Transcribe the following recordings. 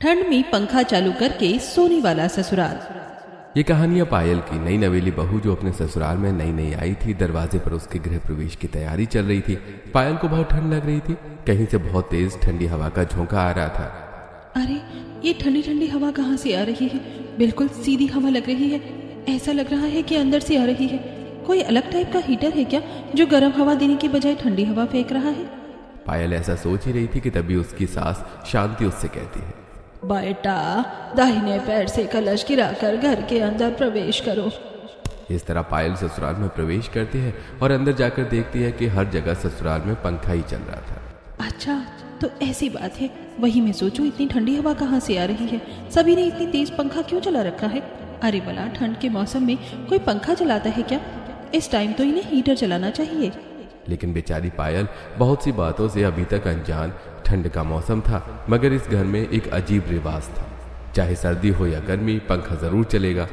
ठंड में पंखा चालू करके सोने वाला ससुराल। ये कहानियां पायल की। नई नवेली बहू जो अपने ससुराल में नई नई आई थी, दरवाजे पर उसके गृह प्रवेश की तैयारी चल रही थी। पायल को बहुत ठंड लग रही थी। कहीं से बहुत तेज ठंडी हवा का झोंका आ रहा था। अरे ये ठंडी ठंडी हवा कहाँ से आ रही है? बिल्कुल सीधी हवा लग रही है। ऐसा लग रहा है कि अंदर से आ रही है। कोई अलग टाइप का हीटर है क्या जो गर्म हवा देने की बजाय ठंडी हवा फेंक रहा है? पायल ऐसा सोच ही रही थी कि तभी उसकी सास शांति उससे कहती है, बेटा दाहिने पैर से कलश गिराकर घर के अंदर प्रवेश करो। इस तरह पायल ससुराल में प्रवेश करती है और अंदर जाकर देखती है कि हर जगह ससुराल में पंखा ही चल रहा था। अच्छा तो ऐसी बात है। वही मैं सोचूं इतनी ठंडी हवा कहाँ से आ रही है? सभी ने इतनी तेज पंखा क्यों चला रखा है? अरे भला ठंड के मौसम में कोई पंखा चलाता है क्या? इस टाइम तो इन्हें हीटर चलाना चाहिए। लेकिन बेचारी पायल बहुत सी बातों से अभी तक अनजान। ठंड का मौसम था, मगर इस घर में एक अजीब रिवाज था। चाहे सर्दी हो या गर्मी, पंखा जरूर चलेगा।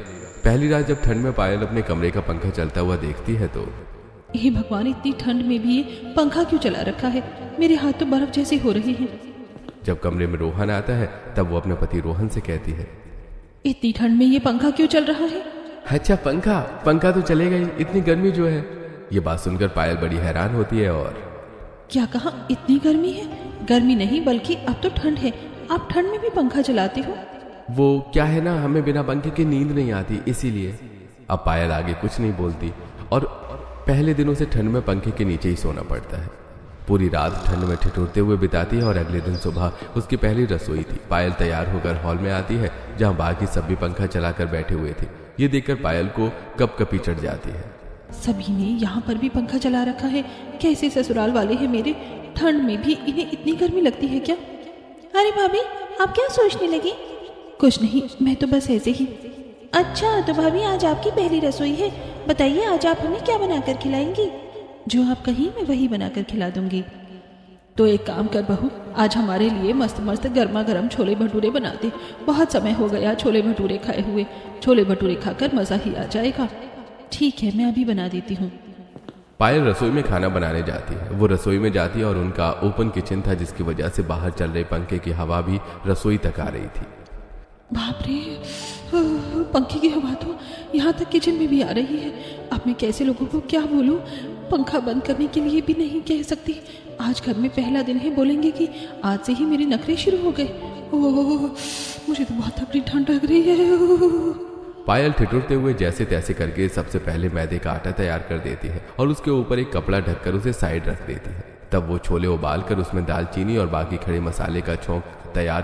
पहली रात जब ठंड में पायल अपने कमरे का पंखा चलता हुआ देखती है तो हे भगवान, इतनी ठंड में भी ये पंखा क्यों चला रखा है? मेरे हाथ तो बर्फ जैसे हो रहे हैं। जब कमरे में रोहन आता है तब वो अपने पति रोहन से कहती है, इतनी ठंड में ये पंखा क्यों चल रहा है? अच्छा पंखा तो चलेगा ही, इतनी गर्मी जो है। ये बात सुनकर पायल बड़ी हैरान होती है और क्या कहा? इतनी गर्मी है? गर्मी नहीं बल्कि अब तो ठंड है। आप ठंड में भी पंखा चलाते हो? वो क्या है ना, हमें बिना पंखे के नींद नहीं आती, इसीलिए। अब पायल आगे कुछ नहीं बोलती और पहले दिनों से ठंड में पंखे के नीचे ही सोना पड़ता है। पूरी रात ठंड में ठिठुरते हुए बिताती है और अगले दिन सुबह उसकी पहली रसोई थी। पायल तैयार होकर हॉल में आती है जहां बाकी सब भी पंखा चलाकर बैठे हुए थे। ये देखकर पायल को कपकपी चढ़ जाती है। सभी ने यहाँ पर भी पंखा चला रखा है। कैसे ससुराल वाले हैं मेरे? ठंड में भी इन्हें इतनी गर्मी लगती है क्या? अरे भाभी, आप क्या सोचने लगी? कुछ नहीं, मैं तो बस ऐसे ही। अच्छा तो भाभी, आज आपकी पहली रसोई है। बताइए आज आप हमें क्या बनाकर खिलाएंगी? जो आप कहीं मैं वही बनाकर खिला दूंगी। तो एक काम कर बहू, आज हमारे लिए मस्त मस्त गर्मा गर्म छोले भटूरे बना दे। बहुत समय हो गया छोले भटूरे खाए हुए। छोले भटूरे खाकर मजा ही आ जाएगा। ठीक है, मैं अभी बना देती हूँ। पायल रसोई में खाना बनाने जाती है। वो रसोई में जाती है और उनका ओपन किचन था, जिसकी वजह से बाहर चल रहे पंखे की हवा भी रसोई तक आ रही थी। बाप रे, पंखे की हवा तो यहाँ तक किचन में भी आ रही है। अब मैं कैसे लोगों को क्या बोलूँ? पंखा बंद करने के लिए भी नहीं कह सकती। आज घर में पहला दिन है, बोलेंगे कि आज से ही मेरे नखरे शुरू हो गए। ओह, मुझे तो बहुत तगड़ी ठंड लग रही है। पायल ठिठुरते हुए जैसे तैसे करके सबसे पहले मैदे का आटा तैयार कर देती है और उसके ऊपर एक कपड़ा ढककर उसे साइड रख देती है। तब वो छोले उबाल कर उसमें दालचीनी और बाकी खड़े मसाले का छौंक तैयार